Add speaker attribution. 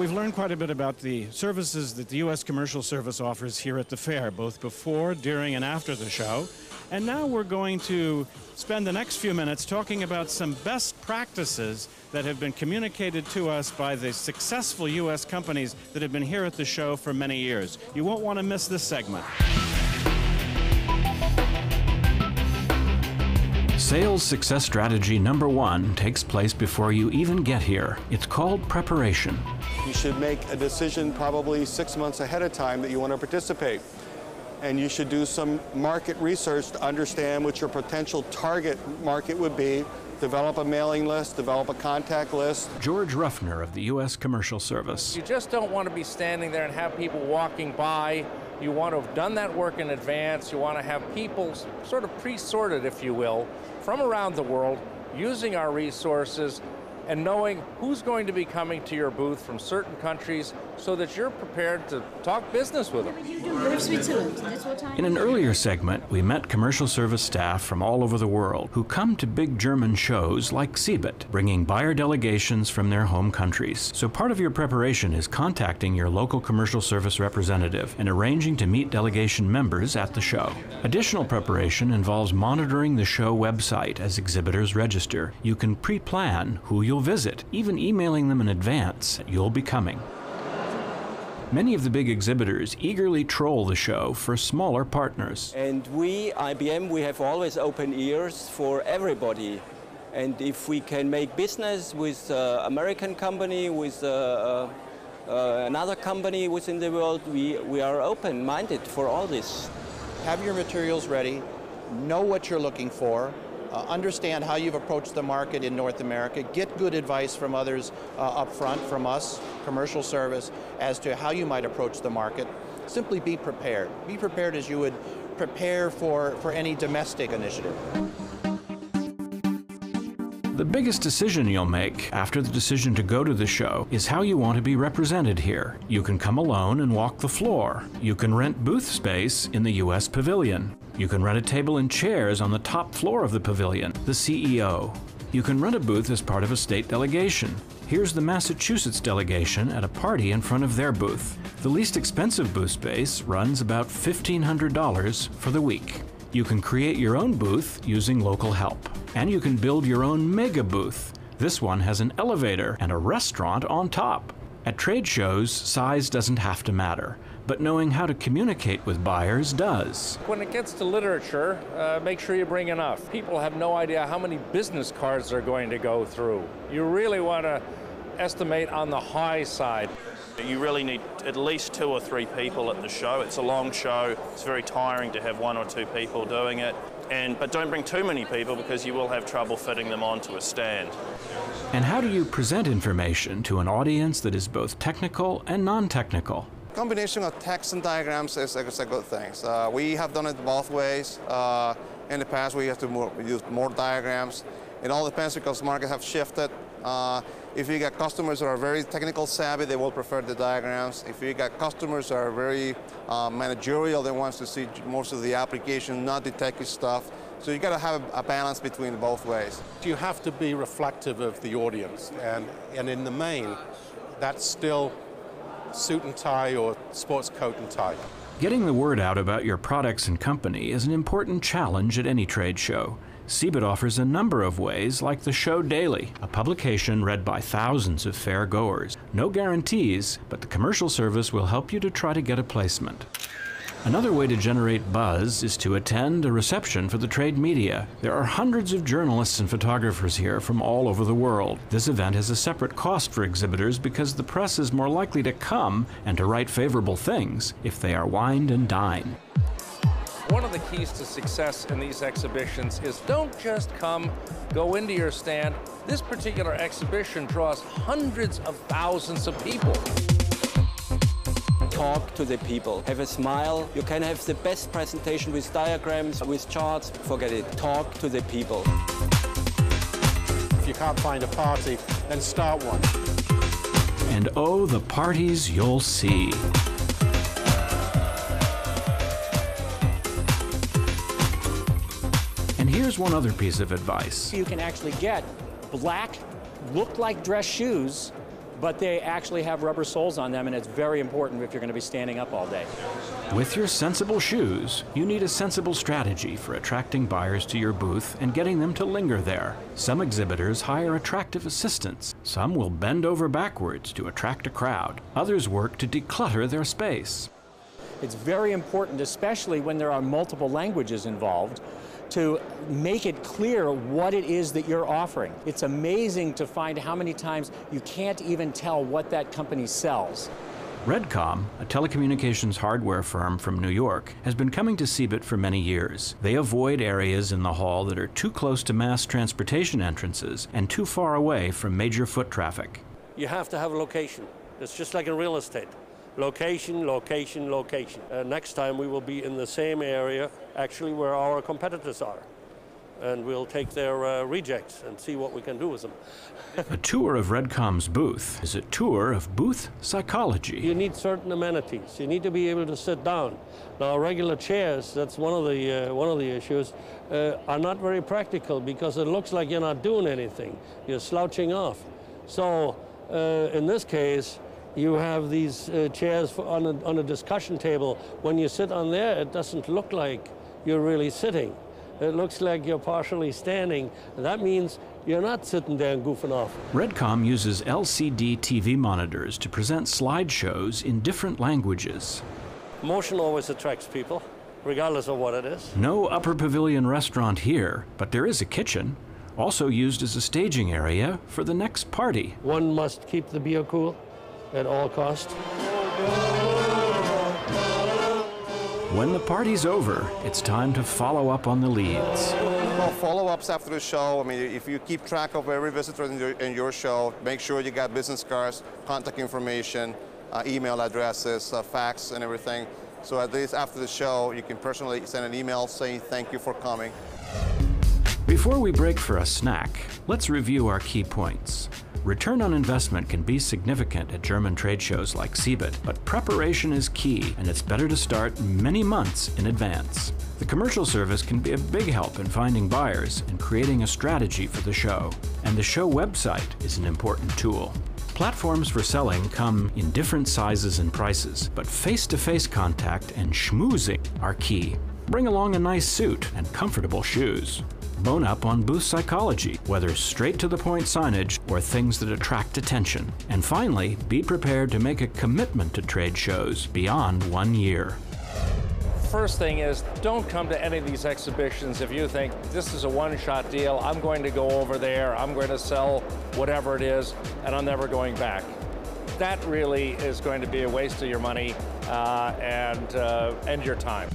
Speaker 1: we've learned quite a bit about the services that the U.S. Commercial Service offers here at the fair, both before, during, and after the show. And now we're going to spend the next few minutes talking about some best practices that have been communicated to us by the successful U.S. companies that have been here at the show for many years. You won't want to miss this segment.
Speaker 2: Sales success strategy number 1 takes place before you even get here. It's called preparation.
Speaker 3: You should make a decision probably 6 months ahead of time that you want to participate. And you should do some market research to understand what your potential target market would be, develop a mailing list, develop a contact list.
Speaker 2: George Ruffner of the U.S. Commercial Service.
Speaker 4: You just don't want to be standing there and have people walking by. You want to have done that work in advance. You want to have people sort of pre-sorted, if you will, from around the world, using our resources and knowing who's going to be coming to your booth from certain countries so that you're prepared to talk business with them.
Speaker 2: In an earlier segment, we met commercial service staff from all over the world who come to big German shows like CeBIT, bringing buyer delegations from their home countries. So part of your preparation is contacting your local commercial service representative and arranging to meet delegation members at the show. Additional preparation involves monitoring the show website as exhibitors register. You can pre-plan who you'll visit, even emailing them in advance that you'll be coming. Many of the big exhibitors eagerly troll the show for smaller partners.
Speaker 5: And we, IBM, we have always open ears for everybody. And if we can make business with an American company, with another company within the world, we are open-minded for all this.
Speaker 6: Have your materials ready, know what you're looking for, understand how you've approached the market in North America, get good advice from others up front, from us, commercial service, as to how you might approach the market. Simply be prepared. Be prepared as you would prepare for any domestic initiative.
Speaker 2: The biggest decision you'll make after the decision to go to the show is how you want to be represented here. You can come alone and walk the floor. You can rent booth space in the U.S. Pavilion. You can rent a table and chairs on the top floor of the pavilion, the CEO. You can rent a booth as part of a state delegation. Here's the Massachusetts delegation at a party in front of their booth. The least expensive booth space runs about $1,500 for the week. You can create your own booth using local help. And you can build your own mega booth. This one has an elevator and a restaurant on top. At trade shows, size doesn't have to matter, but knowing how to communicate with buyers does.
Speaker 4: When it gets to literature, make sure you bring enough. People have no idea how many business cards they're going to go through. You really want to estimate on the high side.
Speaker 7: You really need at least 2 or 3 people at the show. It's a long show. It's very tiring to have 1 or 2 people doing it. But don't bring too many people because you will have trouble fitting them onto a stand.
Speaker 2: And how do you present information to an audience that is both technical and non-technical?
Speaker 3: Combination of text and diagrams is a good thing. We have done it both ways. In the past, we have to use more diagrams. It all depends because the market have shifted. If you get customers who are very technical savvy, they will prefer the diagrams. If you get customers who are very managerial, they want to see most of the application, not the techy stuff. So you got to have a balance between both ways.
Speaker 8: You have to be reflective of the audience, and in the main, that's still suit and tie or sports coat and tie.
Speaker 2: Getting the word out about your products and company is an important challenge at any trade show. CeBIT offers a number of ways, like the Show Daily, a publication read by thousands of fair goers. No guarantees, but the commercial service will help you to try to get a placement. Another way to generate buzz is to attend a reception for the trade media. There are hundreds of journalists and photographers here from all over the world. This event has a separate cost for exhibitors because the press is more likely to come and to write favorable things if they are wined and dined.
Speaker 4: One of the keys to success in these exhibitions is don't just come, go into your stand. This particular exhibition draws hundreds of thousands of people.
Speaker 5: Talk to the people. Have a smile. You can have the best presentation with diagrams, with charts. Forget it. Talk to the people.
Speaker 8: If you can't find a party, then start one.
Speaker 2: And oh, the parties you'll see. And here's one other piece of advice.
Speaker 9: You can actually get black, look like dress shoes, but they actually have rubber soles on them, and it's very important if you're going to be standing up all day.
Speaker 2: With your sensible shoes, you need a sensible strategy for attracting buyers to your booth and getting them to linger there. Some exhibitors hire attractive assistants. Some will bend over backwards to attract a crowd. Others work to declutter their space.
Speaker 9: It's very important, especially when there are multiple languages involved, to make it clear what it is that you're offering. It's amazing to find how many times you can't even tell what that company sells.
Speaker 2: Redcom, a telecommunications hardware firm from New York, has been coming to CeBIT for many years. They avoid areas in the hall that are too close to mass transportation entrances and too far away from major foot traffic.
Speaker 10: You have to have a location. It's just like in real estate. Location, location, location. Next time we will be in the same area, actually where our competitors are. And we'll take their rejects and see what we can do with them.
Speaker 2: A tour of Redcom's booth is a tour of booth psychology.
Speaker 10: You need certain amenities. You need to be able to sit down. Now, regular chairs, that's one of the issues, are not very practical because it looks like you're not doing anything. You're slouching off. So, in this case, you have these chairs on a discussion table. When you sit on there, it doesn't look like you're really sitting. It looks like you're partially standing. That means you're not sitting there and goofing off.
Speaker 2: Redcom uses LCD TV monitors to present slideshows in different languages.
Speaker 10: Motion always attracts people, regardless of what it is.
Speaker 2: No upper pavilion restaurant here, but there is a kitchen, also used as a staging area for the next party.
Speaker 10: One must keep the beer cool at all costs.
Speaker 2: When the party's over, it's time to follow up on the leads.
Speaker 3: Well, follow-ups after the show. I mean, if you keep track of every visitor in your show, make sure you got business cards, contact information, email addresses, fax, and everything. So at least after the show, you can personally send an email saying thank you for coming.
Speaker 2: Before we break for a snack, let's review our key points. Return on investment can be significant at German trade shows like CeBIT, but preparation is key, and it's better to start many months in advance. The commercial service can be a big help in finding buyers and creating a strategy for the show, and the show website is an important tool. Platforms for selling come in different sizes and prices, but face-to-face contact and schmoozing are key. Bring along a nice suit and comfortable shoes. Bone up on booth psychology, whether straight-to-the-point signage or things that attract attention. And finally, be prepared to make a commitment to trade shows beyond 1 year.
Speaker 4: First thing is, don't come to any of these exhibitions if you think this is a one-shot deal, I'm going to go over there, I'm going to sell whatever it is, and I'm never going back. That really is going to be a waste of your money and your time.